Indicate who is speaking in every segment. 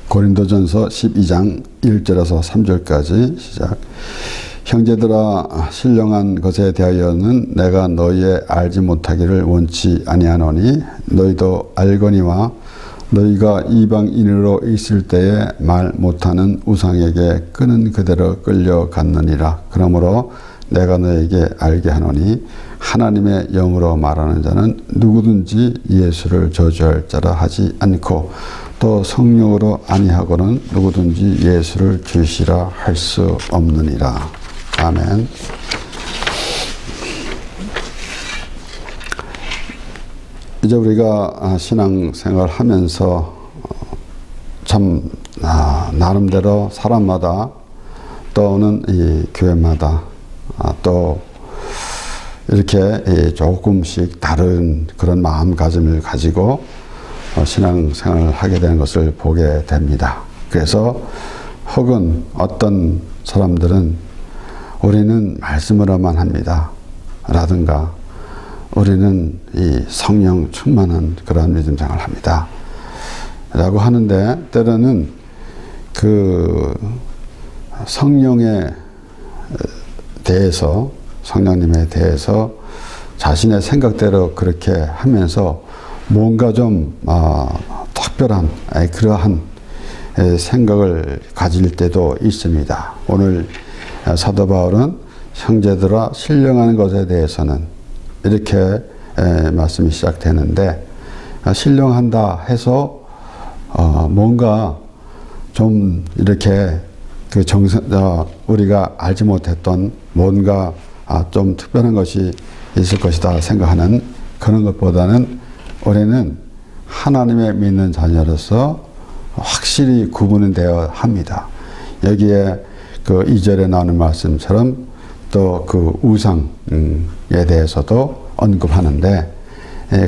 Speaker 1: 고린도전서 12장 1절에서 3절까지 시작. 형제들아, 신령한 것에 대하여는 내가 너희의 알지 못하기를 원치 아니하노니 너희도 알거니와 너희가 이방인으로 있을 때에 말 못하는 우상에게 끄는 그대로 끌려갔느니라. 그러므로 내가 너에게 알게 하노니 하나님의 영으로 말하는 자는 누구든지 예수를 저주할 자라 하지 않고 또 성령으로 아니하고는 누구든지 예수를 주시라 할 수 없느니라. 아멘. 이제 우리가 신앙생활 하면서 참 나름대로 사람마다 또는 이 교회마다 또 이렇게 조금씩 다른 그런 마음가짐을 가지고 신앙생활을 하게 되는 것을 보게 됩니다. 그래서 혹은 어떤 사람들은 우리는 말씀으로만 합니다 라든가 우리는 이 성령 충만한 그러한 믿음 생활을 합니다 라고 하는데, 때로는 그 성령에 대해서, 성령님에 대해서 자신의 생각대로 그렇게 하면서 뭔가 좀 특별한 그러한 생각을 가질 때도 있습니다. 오늘 사도 바울은 형제들아, 신령한 것에 대해서는 이렇게 말씀이 시작되는데, 신령한다 해서 뭔가 좀 이렇게 그 우리가 알지 못했던 뭔가 좀 특별한 것이 있을 것이다 생각하는 그런 것보다는 우리는 하나님의 믿는 자녀로서 확실히 구분은 되어야 합니다. 여기에 그 2절에 나오는 말씀처럼 또 그 우상에 대해서도 언급하는데,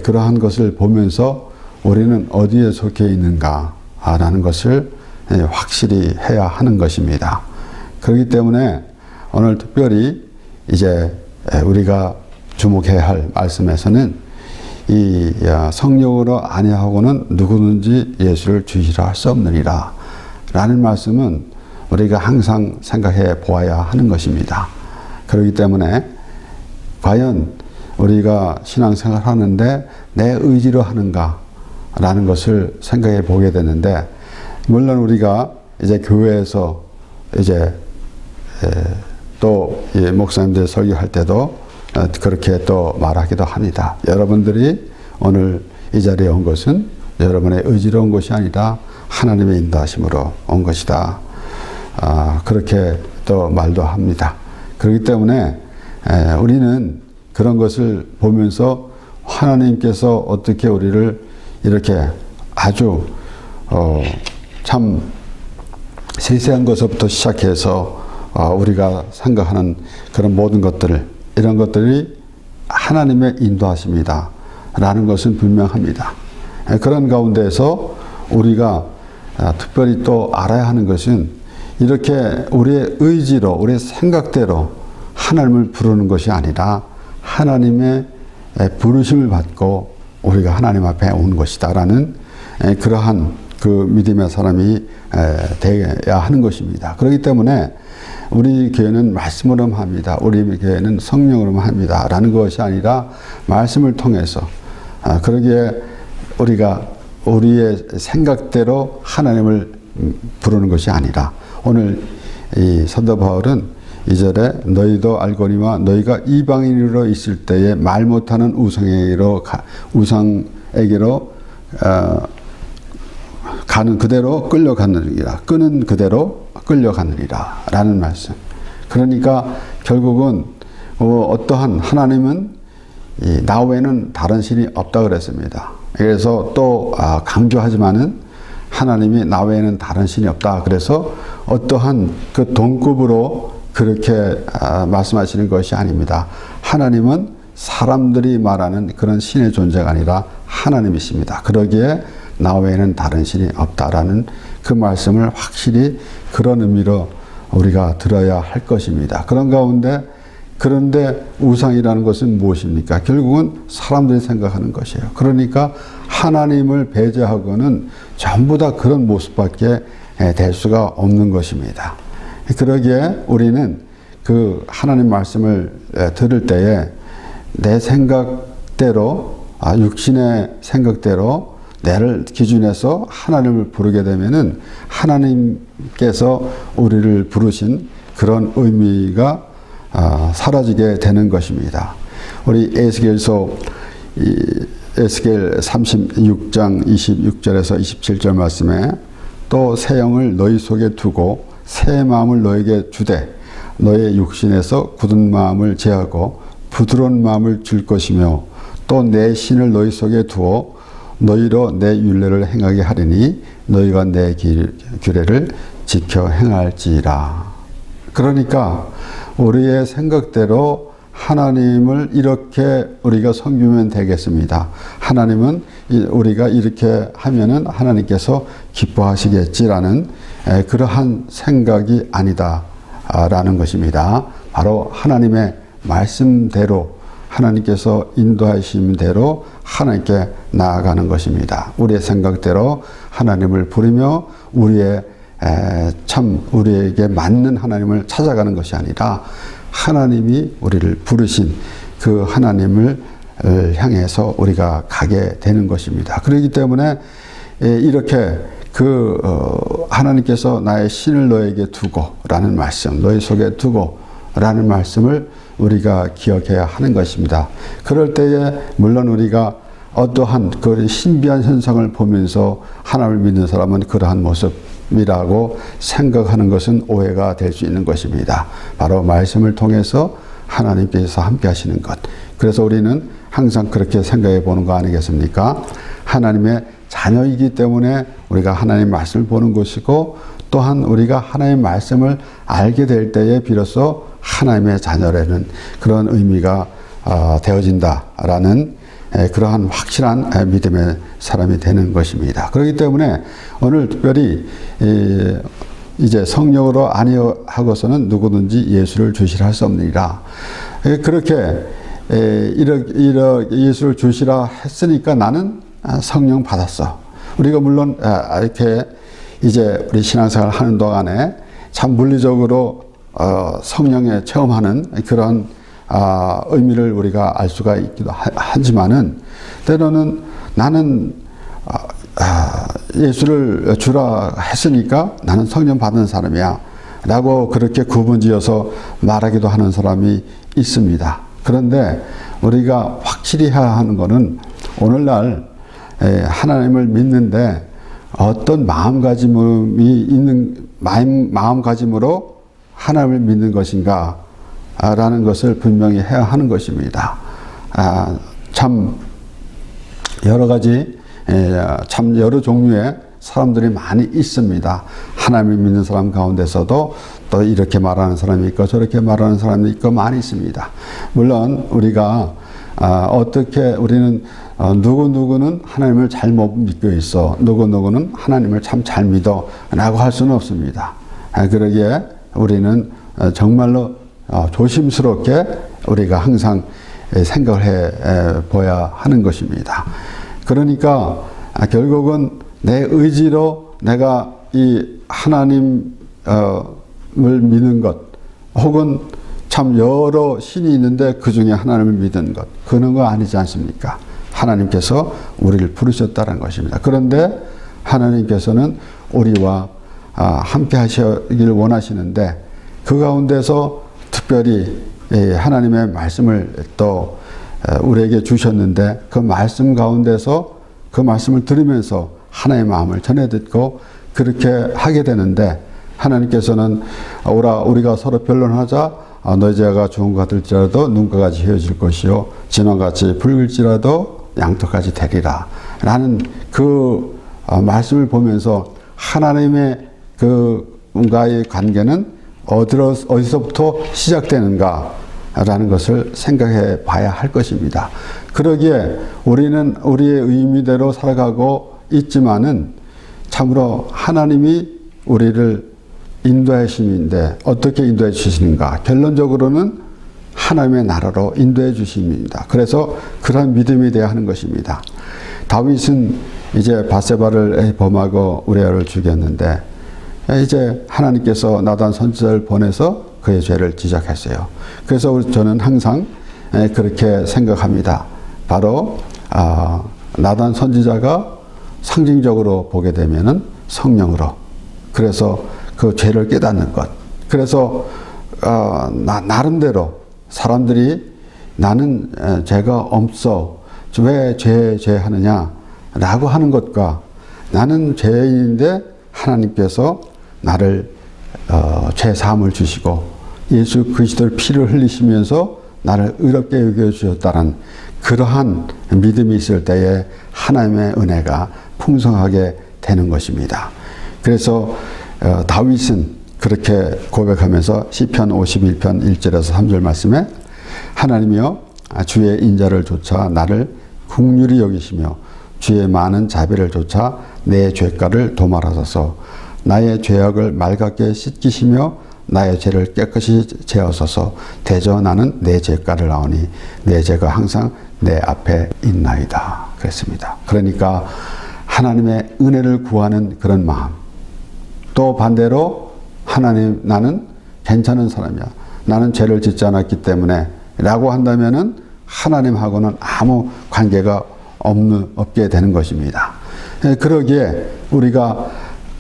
Speaker 1: 그러한 것을 보면서 우리는 어디에 속해 있는가라는 것을 확실히 해야 하는 것입니다. 그렇기 때문에 오늘 특별히 이제 우리가 주목해야 할 말씀에서는 이 성령으로 아니하고는 누구든지 예수를 주시라 할 수 없느니라 라는 말씀은 우리가 항상 생각해 보아야 하는 것입니다. 그렇기 때문에 과연 우리가 신앙생활 하는데 내 의지로 하는가 라는 것을 생각해 보게 되는데, 물론 우리가 이제 교회에서 이제 또 목사님들 설교할 때도 그렇게 또 말하기도 합니다. 여러분들이 오늘 이 자리에 온 것은 여러분의 의지로 온 것이 아니라 하나님의 인도하심으로 온 것이다. 그렇게 또 말도 합니다. 그렇기 때문에 우리는 그런 것을 보면서 하나님께서 어떻게 우리를 이렇게 아주 참 세세한 것부터 시작해서 우리가 생각하는 그런 모든 것들을, 이런 것들이 하나님의 인도하심이다 라는 것은 분명합니다. 그런 가운데에서 우리가 특별히 또 알아야 하는 것은 이렇게 우리의 의지로, 우리의 생각대로 하나님을 부르는 것이 아니라 하나님의 부르심을 받고 우리가 하나님 앞에 온 것이다 라는 그러한 그 믿음의 사람이 되어야 하는 것입니다. 그렇기 때문에 우리 교회는 말씀으로만 합니다. 우리 교회는 성령으로만 합니다 라는 것이 아니라 말씀을 통해서, 그러기에 우리가 우리의 생각대로 하나님을 부르는 것이 아니라, 오늘 이 사도 바울은 2절에 너희도 알거니와 너희가 이방인으로 있을 때에 말 못하는 우상에게로 가는 그대로 끌려갔느니라. 끄는 그대로 끌려갔느니라 라는 말씀. 그러니까 결국은 어떠한 하나님은 나 외에는 다른 신이 없다 그랬습니다. 그래서 또 강조하지만은 하나님이 나 외에는 다른 신이 없다. 그래서 어떠한 그 동급으로 그렇게 말씀하시는 것이 아닙니다. 하나님은 사람들이 말하는 그런 신의 존재가 아니라 하나님이십니다. 그러기에 나 외에는 다른 신이 없다라는 그 말씀을 확실히 그런 의미로 우리가 들어야 할 것입니다. 그런 가운데 그런데 우상이라는 것은 무엇입니까? 결국은 사람들이 생각하는 것이에요. 그러니까 하나님을 배제하고는 전부 다 그런 모습밖에 될 수가 없는 것입니다. 그러기에 우리는 그 하나님 말씀을 들을 때에 내 생각대로, 육신의 생각대로 내를 기준해서 하나님을 부르게 되면은 하나님께서 우리를 부르신 그런 의미가 사라지게 되는 것입니다. 우리 에스겔서 에스겔 36장 26절에서 27절 말씀에 또 새 영을 너희 속에 두고 새 마음을 너에게 주되 너의 육신에서 굳은 마음을 제하고 부드러운 마음을 줄 것이며 또 내 신을 너희 속에 두어 너희로 내 율례를 행하게 하리니 너희가 내 규례를 지켜 행할지라. 그러니까 우리의 생각대로 하나님을 이렇게 우리가 섬기면 되겠습니다. 하나님은 우리가 이렇게 하면은 하나님께서 기뻐하시겠지라는 그러한 생각이 아니다라는 것입니다. 바로 하나님의 말씀대로 하나님께서 인도하신 대로 하나님께 나아가는 것입니다. 우리의 생각대로 하나님을 부르며 우리에게 맞는 하나님을 찾아가는 것이 아니라 하나님이 우리를 부르신 그 하나님을 향해서 우리가 가게 되는 것입니다. 그렇기 때문에 이렇게 하나님께서 나의 신을 너에게 두고라는 말씀, 너희 속에 두고라는 말씀을 우리가 기억해야 하는 것입니다. 그럴 때에 물론 우리가 어떠한 그런 신비한 현상을 보면서 하나님을 믿는 사람은 그러한 모습이라고 생각하는 것은 오해가 될 수 있는 것입니다. 바로 말씀을 통해서 하나님께서 함께 하시는 것. 그래서 우리는 항상 그렇게 생각해 보는 거 아니겠습니까? 하나님의 자녀이기 때문에 우리가 하나님의 말씀을 보는 것이고 또한 우리가 하나님의 말씀을 알게 될 때에 비로소 하나님의 자녀라는 그런 의미가 되어진다라는 그러한 확실한 믿음의 사람이 되는 것입니다. 그렇기 때문에 오늘 특별히 이제 성령으로 아니하고서는 누구든지 예수를 주시라 할 수 없느니라. 그렇게 예수를 주시라 했으니까 나는 성령 받았어. 우리가 물론 이렇게 이제 우리 신앙생활 하는 동안에 참 물리적으로 성령에 체험하는 그런 의미를 우리가 알 수가 있기도 하지만은 때로는 나는 예수를 주라 했으니까 나는 성령 받은 사람이야 라고 그렇게 구분지어서 말하기도 하는 사람이 있습니다. 그런데 우리가 확실히 해야 하는 것은 오늘날 하나님을 믿는데 어떤 마음가짐으로 하나님을 믿는 것인가 라는 것을 분명히 해야 하는 것입니다. 참 여러 가지 참 여러 종류의 사람들이 많이 있습니다. 하나님을 믿는 사람 가운데서도 또 이렇게 말하는 사람이 있고 저렇게 말하는 사람이 있고 많이 있습니다. 물론 우리가 어떻게 우리는 누구누구는 하나님을 잘못 믿고 있어 누구누구는 하나님을 참 잘 믿어 라고 할 수는 없습니다. 그러기에 우리는 정말로 조심스럽게 우리가 항상 생각을 해 보아야 하는 것입니다. 그러니까 결국은 내 의지로 내가 이 하나님을 믿는 것 혹은 참 여러 신이 있는데 그 중에 하나님을 믿는 것 그런 거 아니지 않습니까? 하나님께서 우리를 부르셨다는 것입니다. 그런데 하나님께서는 우리와 함께 하시길 원하시는데 그 가운데서 특별히 하나님의 말씀을 또 우리에게 주셨는데 그 말씀 가운데서 그 말씀을 들으면서 하나님의 마음을 전해 듣고 그렇게 하게 되는데 하나님께서는 우리가 서로 변론하자 너희 죄가 좋은 것 같을지라도 눈과 같이 헤어질 것이요 진원같이 붉을지라도 양털같이 되리라 라는 그 말씀을 보면서 하나님의 그와의 관계는 어디서부터 시작되는가 라는 것을 생각해 봐야 할 것입니다. 그러기에 우리는 우리의 의미대로 살아가고 있지만은 참으로 하나님이 우리를 인도하심인데 어떻게 인도해 주시는가? 결론적으로는 하나님의 나라로 인도해 주십니다. 그래서 그런 믿음이 되어야 하는 것입니다. 다윗은 이제 밧세바를 범하고 우리아를 죽였는데 이제 하나님께서 나단 선지자를 보내서 그의 죄를 지적했어요. 그래서 저는 항상 그렇게 생각합니다. 바로 나단 선지자가 상징적으로 보게 되면은 성령으로, 그래서 그 죄를 깨닫는 것. 그래서 나름대로 사람들이 나는 죄가 없어, 왜 죄하느냐 라고 하는 것과 나는 죄인인데 하나님께서 나를 죄 사함을 주시고 예수 그리스도의 피를 흘리시면서 나를 의롭게 여겨주셨다는 그러한 믿음이 있을 때에 하나님의 은혜가 풍성하게 되는 것입니다. 그래서 다윗은 그렇게 고백하면서 시편 51편 1절에서 3절 말씀에 하나님이여 주의 인자를 좇아 나를 긍휼히 여기시며 주의 많은 자비를 좇아 내 죄가를 도말하소서. 나의 죄악을 맑게 씻기시며 나의 죄를 깨끗이 제하소서. 대저 나는 내 죄가를 아오니 내 죄가 항상 내 앞에 있나이다. 그랬습니다. 그러니까 하나님의 은혜를 구하는 그런 마음. 또 반대로 하나님, 나는 괜찮은 사람이야, 나는 죄를 짓지 않았기 때문에 라고 한다면은 하나님하고는 아무 관계가 없게 되는 것입니다. 그러기에 우리가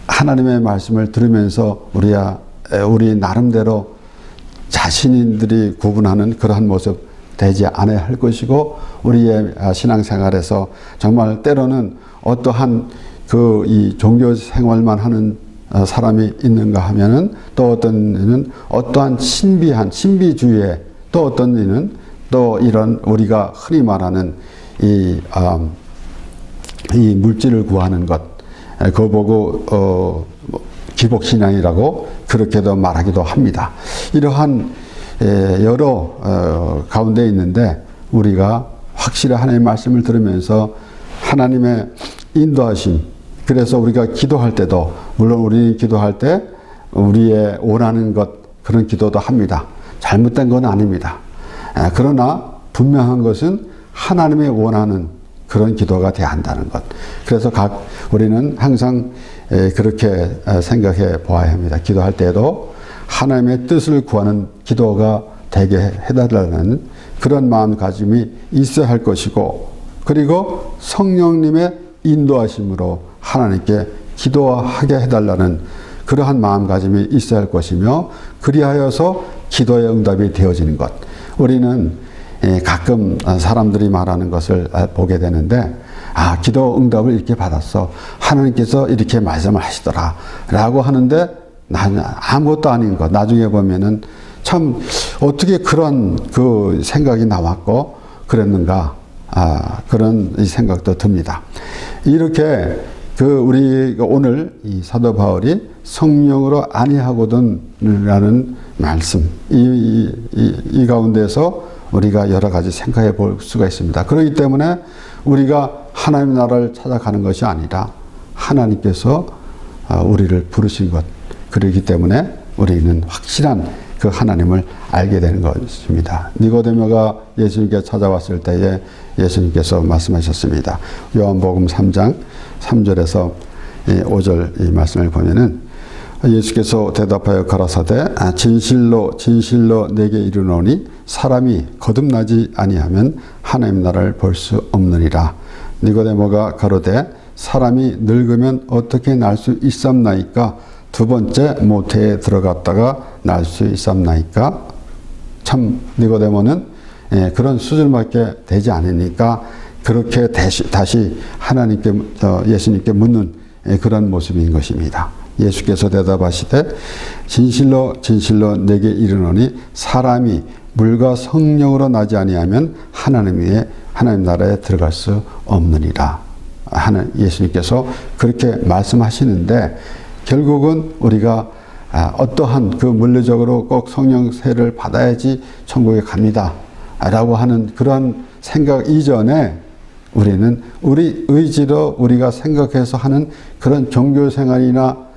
Speaker 1: 하나님의 말씀을 들으면서 우리 나름대로 자신들이 구분하는 그러한 모습 되지 않아야 할 것이고, 우리의 신앙생활에서 정말 때로는 어떠한 이 종교 생활만 하는 사람이 있는가 하면은, 또 어떤 이는 어떠한 신비주의에, 또 어떤 이는 또 이런 우리가 흔히 말하는 이 물질을 구하는 것, 그거 보고 기복신앙이라고 그렇게도 말하기도 합니다. 이러한 여러 가운데 있는데, 우리가 확실히 하나님의 말씀을 들으면서 하나님의 인도하심, 그래서 우리가 기도할 때도, 물론 우리는 기도할 때 우리의 원하는 것, 그런 기도도 합니다. 잘못된 건 아닙니다. 그러나 분명한 것은 하나님의 원하는 그런 기도가 돼야 한다는 것. 그래서 우리는 항상 그렇게 생각해 보아야 합니다. 기도할 때도 하나님의 뜻을 구하는 기도가 되게 해달라는 그런 마음가짐이 있어야 할 것이고, 그리고 성령님의 인도하심으로 하나님께 기도하게 해달라는 그러한 마음가짐이 있어야 할 것이며, 그리하여서 기도의 응답이 되어지는 것. 우리는 가끔 사람들이 말하는 것을 보게 되는데, 기도 응답을 이렇게 받았어, 하나님께서 이렇게 말씀을 하시더라 라고 하는데, 나는 아무것도 아닌 것. 나중에 보면은 참 어떻게 그런 그 생각이 나왔고 그랬는가, 그런 생각도 듭니다. 이렇게 우리 오늘 이 사도 바울이 성령으로 아니하거든이라는 말씀, 이 가운데서 우리가 여러 가지 생각해 볼 수가 있습니다. 그렇기 때문에 우리가 하나님의 나라를 찾아가는 것이 아니라 하나님께서 우리를 부르신 것, 그렇기 때문에 우리는 확실한 그 하나님을 알게 되는 것입니다. 니고데모가 예수님께 찾아왔을 때에 예수님께서 말씀하셨습니다. 요한복음 3장 3절에서 5절 이 말씀을 보면은, 예수께서 대답하여 가라사대 진실로 진실로 내게 이르노니 사람이 거듭나지 아니하면 하나님 나라를 볼 수 없느니라. 니고데모가 가로되 사람이 늙으면 어떻게 날 수 있삼나이까? 두 번째 모태에 들어갔다가 날 수 있삼나이까? 참 니고데모는 그런 수준밖에 되지 않으니까 그렇게 다시 하나님께 예수님께 묻는 그런 모습인 것입니다. 예수께서 대답하시되 진실로 진실로 내게 이르노니 사람이 물과 성령으로 나지 아니하면 하나님 나라에 들어갈 수 없느니라. 예수님께서 그렇게 말씀하시는데, 결국은 우리가 어떠한 그 물리적으로 꼭 성령 세를 받아야지 천국에 갑니다 라고 하는 그런 생각 이전에, 우리는 우리 의지로 우리가 생각해서 하는 그런 종교 생활이나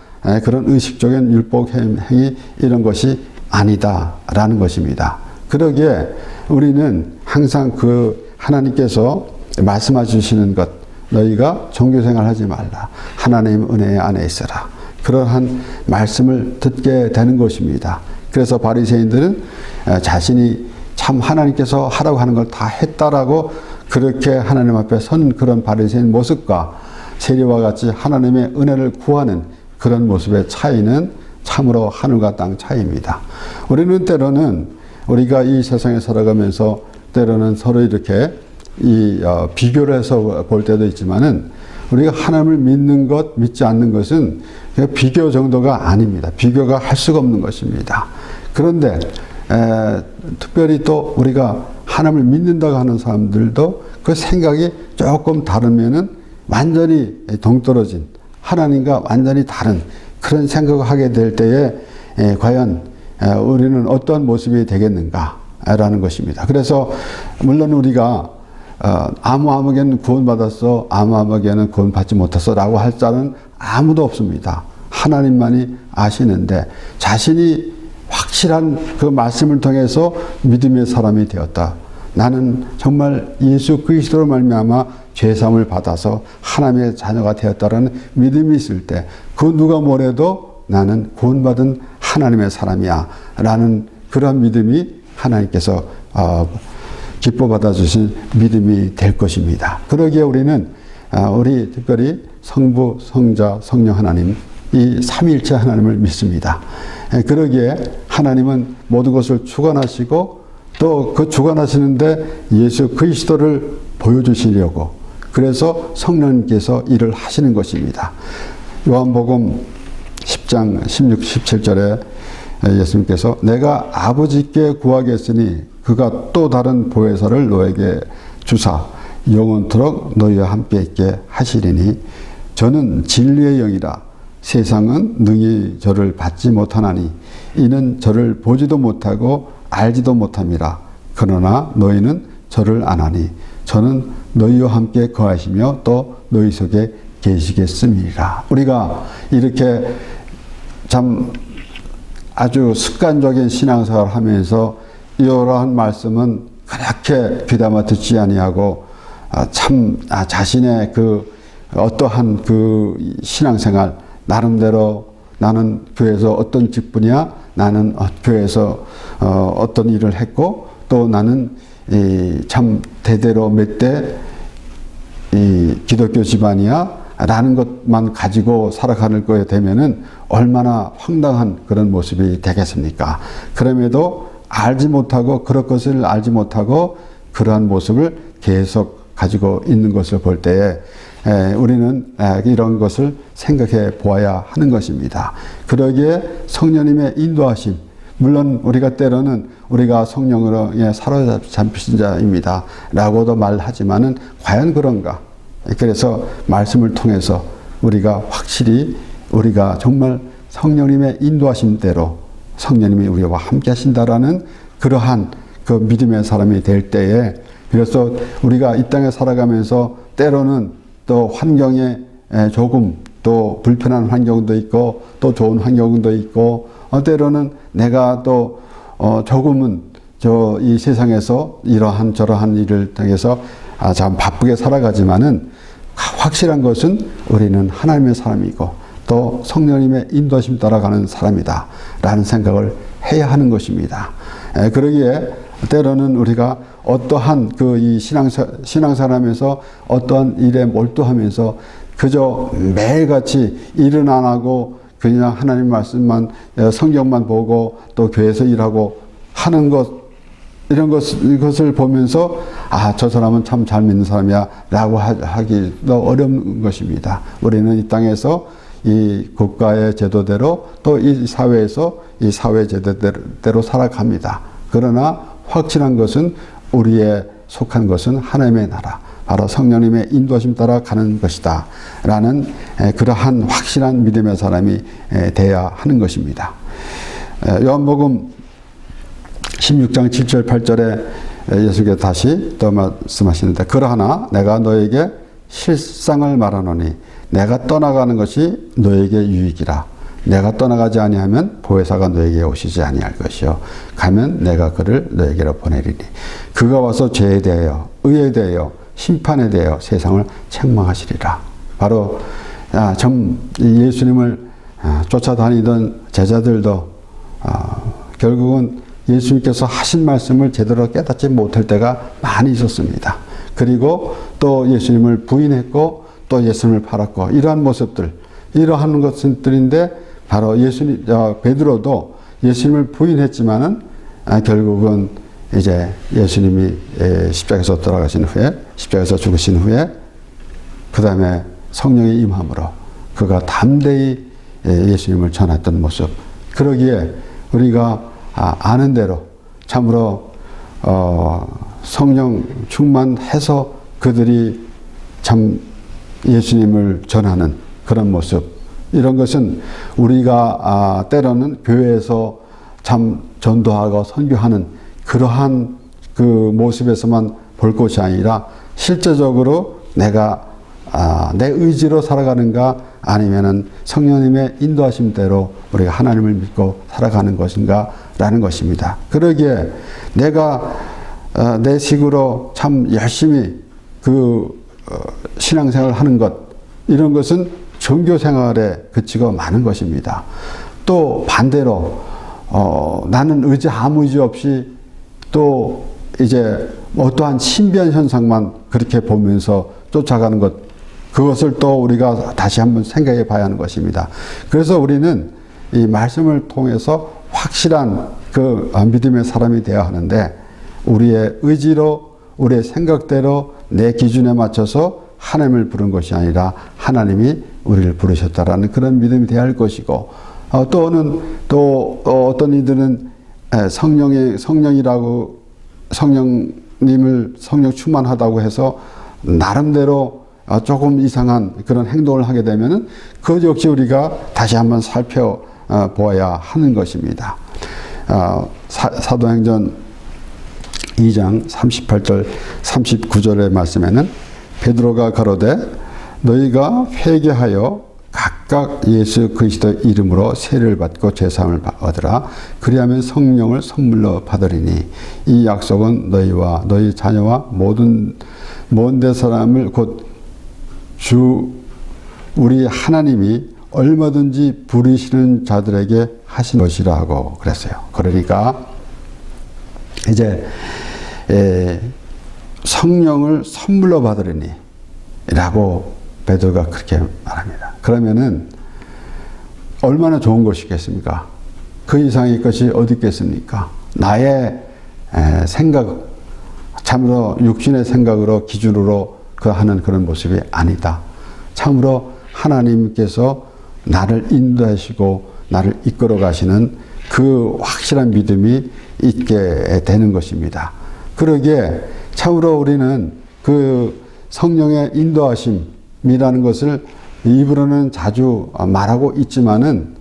Speaker 1: 그런 의식적인 율법 행위, 이런 것이 아니다라는 것입니다. 그러기에 우리는 항상 그 하나님께서 말씀해 주시는 것, 너희가 종교생활 하지 말라. 하나님 은혜 안에 있어라. 그러한 말씀을 듣게 되는 것입니다. 그래서 바리새인들은 자신이 참 하나님께서 하라고 하는 걸 다 했다라고 그렇게 하나님 앞에 선 그런 바리새인 모습과 세리와 같이 하나님의 은혜를 구하는 그런 모습의 차이는 참으로 하늘과 땅 차이입니다. 우리는 때로는 우리가 이 세상에 살아가면서 때로는 서로 이렇게 비교를 해서 볼 때도 있지만은 우리가 하나님을 믿는 것, 믿지 않는 것은 비교 정도가 아닙니다. 비교가 할 수가 없는 것입니다. 그런데 특별히 또 우리가 하나님을 믿는다고 하는 사람들도 그 생각이 조금 다르면은 완전히 동떨어진 하나님과 완전히 다른 그런 생각을 하게 될 때에 과연 우리는 어떤 모습이 되겠는가라는 것입니다. 그래서 물론 우리가 아무에게는 구원받았어, 아무에게는 구원받지 못했어 라고 할 자는 아무도 없습니다. 하나님만이 아시는데 자신이 확실한 그 말씀을 통해서 믿음의 사람이 되었다. 나는 정말 예수 그리스도로 말미암아 죄사함을 받아서 하나님의 자녀가 되었다라는 믿음이 있을 때 그 누가 뭐래도 나는 구원받은 하나님의 사람이야 라는 그런 믿음이 하나님께서 기뻐 받아주신 믿음이 될 것입니다. 그러기에 우리는 우리 특별히 성부, 성자, 성령 하나님 이 삼위일체 하나님을 믿습니다. 그러기에 하나님은 모든 것을 주관하시고 또 그 주관하시는데 예수 그리스도를 보여주시려고 그래서 성령님께서 일을 하시는 것입니다. 요한복음 10장 16, 17절에 예수님께서 내가 아버지께 구하겠으니 그가 또 다른 보혜사를 너에게 주사 영원토록 너희와 함께 있게 하시리니 저는 진리의 영이라 세상은 능히 저를 받지 못하나니 이는 저를 보지도 못하고 알지도 못함이라. 그러나 너희는 저를 아나니 저는 너희와 함께 거하시며 또 너희 속에 계시겠음이라. 우리가 이렇게 참 아주 습관적인 신앙생활을 하면서 이러한 말씀은 그렇게 귀담아 듣지 아니하고 자신의 그 어떠한 그 신앙생활 나름대로 나는 교회에서 어떤 직분이야, 나는 교회에서 어떤 일을 했고 또 나는 참 대대로 몇 대 기독교 집안이야 라는 것만 가지고 살아가는 거에 되면은 얼마나 황당한 그런 모습이 되겠습니까? 그럼에도 알지 못하고 그럴 것을 알지 못하고 그러한 모습을 계속 가지고 있는 것을 볼 때에 우리는 이런 것을 생각해 보아야 하는 것입니다. 그러기에 성령님의 인도하심, 물론 우리가 때로는 우리가 성령으로 사로잡히신 자입니다 라고도 말하지만은 과연 그런가? 그래서 말씀을 통해서 우리가 확실히 우리가 정말 성령님의 인도하심대로 성령님이 우리와 함께 하신다라는 그러한 그 믿음의 사람이 될 때에 그래서 우리가 이 땅에 살아가면서 때로는 또 환경에 조금 또 불편한 환경도 있고 또 좋은 환경도 있고 때로는 내가 또 조금은 이 세상에서 이러한 저러한 일을 통해서 참 바쁘게 살아가지만은 확실한 것은 우리는 하나님의 사람이고 또 성령님의 인도하심 따라가는 사람이다 라는 생각을 해야 하는 것입니다. 그러기에 때로는 우리가 어떠한 그 이 신앙생활하면서 어떠한 일에 몰두하면서 그저 매일같이 일은 안 하고 그냥 하나님 말씀만 성경만 보고 또 교회에서 일하고 하는 것 이것을 보면서 저 사람은 참 잘 믿는 사람이야 라고 하기도 어려운 것입니다. 우리는 이 땅에서 이 국가의 제도대로 또 이 사회에서 이 사회 제도대로 살아갑니다. 그러나 확실한 것은 우리의 속한 것은 하나님의 나라, 바로 성령님의 인도하심 따라 가는 것이다 라는 그러한 확실한 믿음의 사람이 돼야 하는 것입니다. 요한복음 16장 7절 8절에 예수께서 다시 또 말씀하시는데 그러하나 내가 너에게 실상을 말하노니 내가 떠나가는 것이 너에게 유익이라 내가 떠나가지 아니하면 보혜사가 너에게 오시지 아니할 것이요 가면 내가 그를 너에게로 보내리니 그가 와서 죄에 대하여 의에 대하여 심판에 대하여 세상을 책망하시리라. 바로 예수님을 쫓아다니던 제자들도 결국은 예수님께서 하신 말씀을 제대로 깨닫지 못할 때가 많이 있었습니다. 그리고 또 예수님을 부인했고 또 예수님을 팔았고 이러한 모습들, 이러한 것들인데 바로 베드로도 예수님을 부인했지만은 결국은 이제 예수님이 십자가에서 돌아가신 후에, 십자가에서 죽으신 후에 그 다음에 성령의 임함으로 그가 담대히 예수님을 전했던 모습. 그러기에 우리가 아는 대로 참으로 성령 충만해서 그들이 참 예수님을 전하는 그런 모습. 이런 것은 우리가 때로는 교회에서 참 전도하고 선교하는 그러한 그 모습에서만 볼 것이 아니라 실제적으로 내가 내 의지로 살아가는가 아니면은 성령님의 인도하심대로 우리가 하나님을 믿고 살아가는 것인가 라는 것입니다. 그러기에 내가 내 식으로 참 열심히 신앙생활을 하는 것, 이런 것은 종교생활에 그치고 많은 것입니다. 또 반대로 나는 아무 의지 없이 또 이제 어떠한 신비한 현상만 그렇게 보면서 쫓아가는 것, 그것을 또 우리가 다시 한번 생각해 봐야 하는 것입니다. 그래서 우리는 이 말씀을 통해서 확실한 그 믿음의 사람이 되어야 하는데, 우리의 의지로 우리의 생각대로 내 기준에 맞춰서 하나님을 부른 것이 아니라 하나님이 우리를 부르셨다라는 그런 믿음이 되어야 할 것이고, 또 어떤 이들은 성령님을 성령 충만하다고 해서 나름대로 조금 이상한 그런 행동을 하게 되면은 그 역시 우리가 다시 한번 살펴보아야 하는 것입니다. 사도행전 2장 38절 39절의 말씀에는 베드로가 가로되 너희가 회개하여 각각 예수 그리스도 이름으로 세례를 받고 죄사함을 얻으라. 그리하면 성령을 선물로 받으리니 이 약속은 너희와 너희 자녀와 모든 먼데 사람을 곧 주 우리 하나님이 얼마든지 부르시는 자들에게 하신 것이라고 그랬어요. 그러니까 이제 성령을 선물로 받으리니 라고 베드로가 그렇게 말합니다. 그러면은 얼마나 좋은 것이겠습니까? 그 이상의 것이 어디 있겠습니까? 나의 생각, 참으로 육신의 생각으로 기준으로 하는 그런 모습이 아니다. 참으로 하나님께서 나를 인도하시고 나를 이끌어 가시는 그 확실한 믿음이 있게 되는 것입니다. 그러기에 참으로 우리는 그 성령의 인도하심이라는 것을 입으로는 자주 말하고 있지만은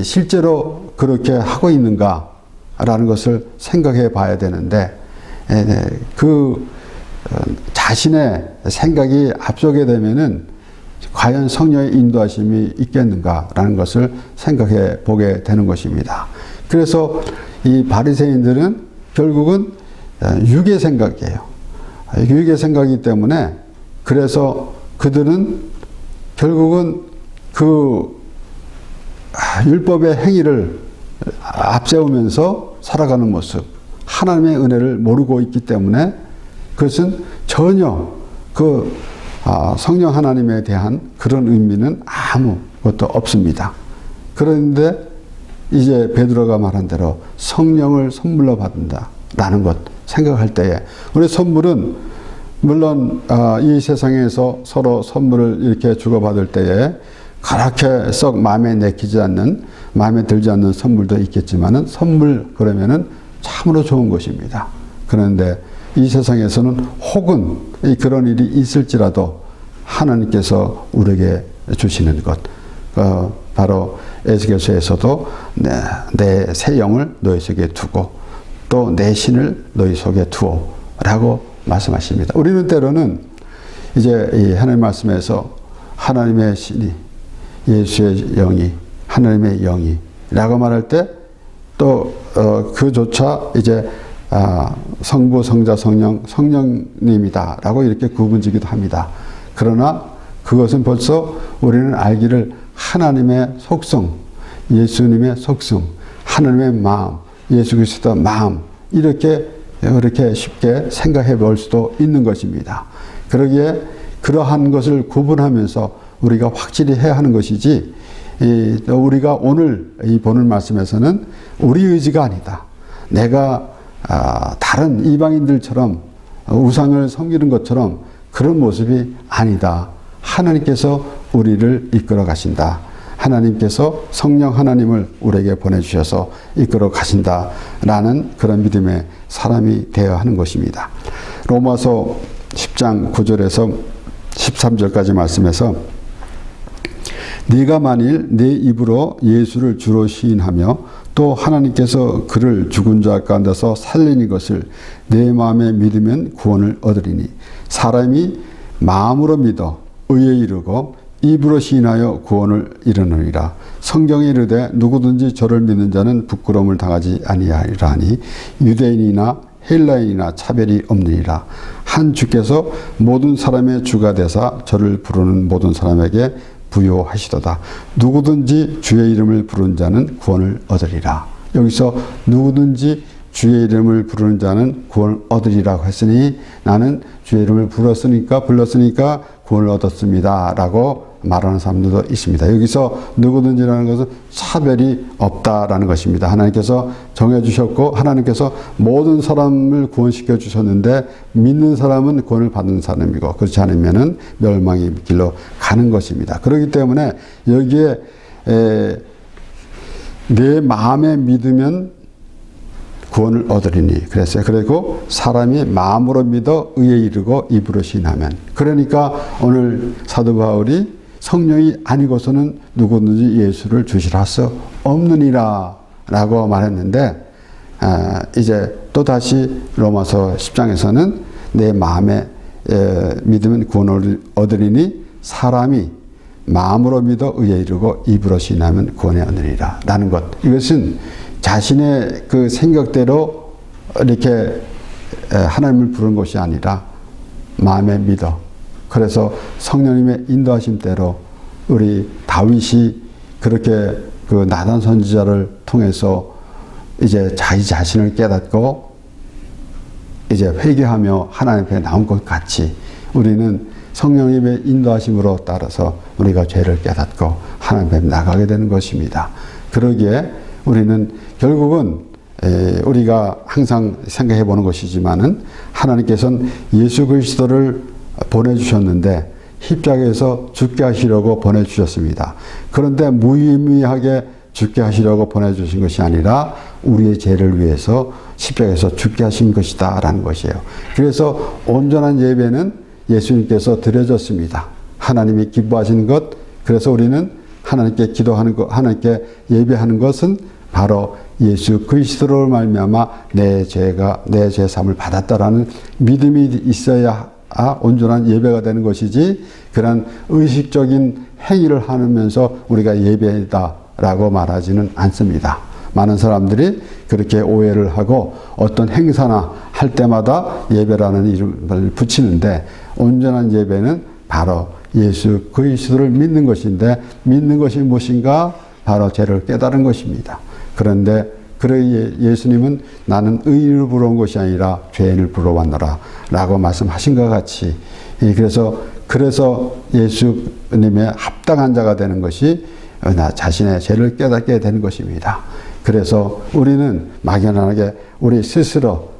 Speaker 1: 실제로 그렇게 하고 있는가라는 것을 생각해 봐야 되는데, 자신의 생각이 앞서게 되면은 과연 성령의 인도하심이 있겠는가라는 것을 생각해 보게 되는 것입니다. 그래서 이 바리새인들은 결국은 육의 생각이에요. 육의 생각이기 때문에 그래서 그들은 결국은 그 율법의 행위를 앞세우면서 살아가는 모습, 하나님의 은혜를 모르고 있기 때문에 그것은 전혀 성령 하나님에 대한 그런 의미는 아무것도 없습니다. 그런데 이제 베드로가 말한 대로 성령을 선물로 받는다라는 것 생각할 때에, 우리 선물은 물론 이 세상에서 서로 선물을 이렇게 주고받을 때에 그렇게 썩 마음에 내키지 않는, 마음에 들지 않는 선물도 있겠지만은 선물 그러면은 참으로 좋은 것입니다. 그런데 이 세상에서는 혹은 그런 일이 있을지라도 하나님께서 우리에게 주시는 것, 바로 에스겔서에서도 내 새 영을 너희 속에 두고 또 내 신을 너희 속에 두오라고 말씀하십니다. 우리는 때로는 이제 이 하나님 말씀에서 하나님의 신이, 예수의 영이 하나님의 영이 라고 말할 때 또 그조차 이제 성부, 성자, 성령, 성령님이다 라고 이렇게 구분지기도 합니다. 그러나 그것은 벌써 우리는 알기를 하나님의 속성, 예수님의 속성, 하나님의 마음, 예수 그리스도의 마음 이렇게 쉽게 생각해 볼 수도 있는 것입니다. 그러기에 그러한 것을 구분하면서 우리가 확실히 해야 하는 것이지 우리가 오늘 이 보는 말씀에서는 우리 의지가 아니다. 내가 다른 이방인들처럼 우상을 섬기는 것처럼 그런 모습이 아니다. 하나님께서 우리를 이끌어 가신다. 하나님께서 성령 하나님을 우리에게 보내주셔서 이끌어 가신다라는 그런 믿음의 사람이 되어야 하는 것입니다. 로마서 10장 9절에서 13절까지 말씀에서 네가 만일 내 입으로 예수를 주로 시인하며 또 하나님께서 그를 죽은 자 가운데서 살리는 것을 내 마음에 믿으면 구원을 얻으리니 사람이 마음으로 믿어 의에 이르고 입으로 시인하여 구원을 이루느니라. 성경에 이르되 누구든지 저를 믿는 자는 부끄러움을 당하지 아니하리라 하니 유대인이나 헬라인이나 차별이 없느니라. 한 주께서 모든 사람의 주가 되사 저를 부르는 모든 사람에게 부요하시도다. 누구든지 주의 이름을 부르는 자는 구원을 얻으리라. 여기서 누구든지 주의 이름을 부르는 자는 구원을 얻으리라고 했으니 나는 주의 이름을 불렀으니까 구원을 얻었습니다 라고 말하는 사람들도 있습니다. 여기서 누구든지라는 것은 차별이 없다라는 것입니다. 하나님께서 정해주셨고 하나님께서 모든 사람을 구원시켜 주셨는데 믿는 사람은 구원을 받는 사람이고 그렇지 않으면 멸망의 길로 가는 것입니다. 그렇기 때문에 여기에 내 마음에 믿으면 구원을 얻으리니 그랬어요. 그리고 사람이 마음으로 믿어 의에 이르고 입으로 시인하면, 그러니까 오늘 사도 바울이 성령이 아니고서는 누구든지 예수를 주시라 할 수 없느니라 라고 말했는데, 이제 또다시 로마서 10장에서는 내 마음에 믿으면 구원을 얻으리니 사람이 마음으로 믿어 의에 이르고 입으로 시인하면 구원에 얻으리라 라는 것. 이것은 자신의 그 생각대로 이렇게 하나님을 부르는 것이 아니라 마음에 믿어. 그래서 성령님의 인도하심대로 우리 다윗이 그렇게 그 나단 선지자를 통해서 이제 자기 자신을 깨닫고 이제 회개하며 하나님 앞에 나온 것 같이 우리는 성령님의 인도하심으로 따라서 우리가 죄를 깨닫고 하나님 앞에 나가게 되는 것입니다. 그러기에 우리는 결국은 우리가 항상 생각해 보는 것이지만은 하나님께서는 예수 그리스도를 보내주셨는데 십자가에서 죽게 하시려고 보내주셨습니다. 그런데 무의미하게 죽게 하시려고 보내주신 것이 아니라 우리의 죄를 위해서 십자가에서 죽게 하신 것이다 라는 것이에요. 그래서 온전한 예배는 예수님께서 드려졌습니다. 하나님이 기뻐하시는 것, 그래서 우리는 하나님께 기도하는 것, 하나님께 예배하는 것은 바로 예수 그리스도로 말미암아 내 죄 사함을 받았다라는 믿음이 있어야 온전한 예배가 되는 것이지, 그런 의식적인 행위를 하면서 우리가 예배다라고 말하지는 않습니다. 많은 사람들이 그렇게 오해를 하고 어떤 행사나 할 때마다 예배라는 이름을 붙이는데, 온전한 예배는 바로 예수 그리스도를 믿는 것인데, 믿는 것이 무엇인가? 바로 죄를 깨달은 것입니다. 그런데 예수님은 나는 의인을 부러운 것이 아니라 죄인을 부러 왔노라 라고 말씀하신 것 같이, 그래서 예수님의 합당한 자가 되는 것이 나 자신의 죄를 깨닫게 되는 것입니다. 그래서 우리는 막연하게 우리 스스로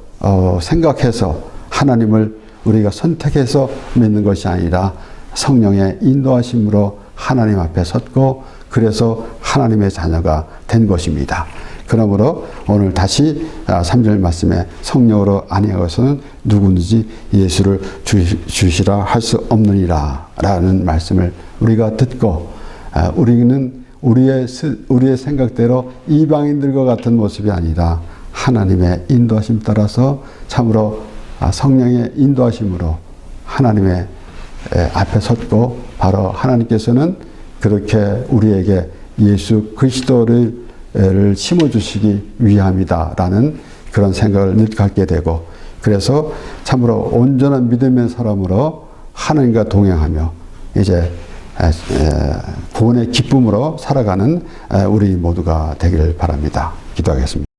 Speaker 1: 생각해서 하나님을 우리가 선택해서 믿는 것이 아니라 성령의 인도하심으로 하나님 앞에 섰고, 그래서 하나님의 자녀가 된 것입니다. 그러므로 오늘 다시 3절 말씀에 성령으로 아니하고서는 누구든지 예수를 주시라 할 수 없느니라 라는 말씀을 우리가 듣고, 우리는 우리의 생각대로 이방인들과 같은 모습이 아니라 하나님의 인도하심 따라서 참으로 성령의 인도하심으로 하나님의 앞에 섰고, 바로 하나님께서는 그렇게 우리에게 예수 그리스도를 심어주시기 위함이다라는 그런 생각을 늘 갖게 되고, 그래서 참으로 온전한 믿음의 사람으로 하나님과 동행하며 이제 구원의 기쁨으로 살아가는 우리 모두가 되기를 바랍니다. 기도하겠습니다.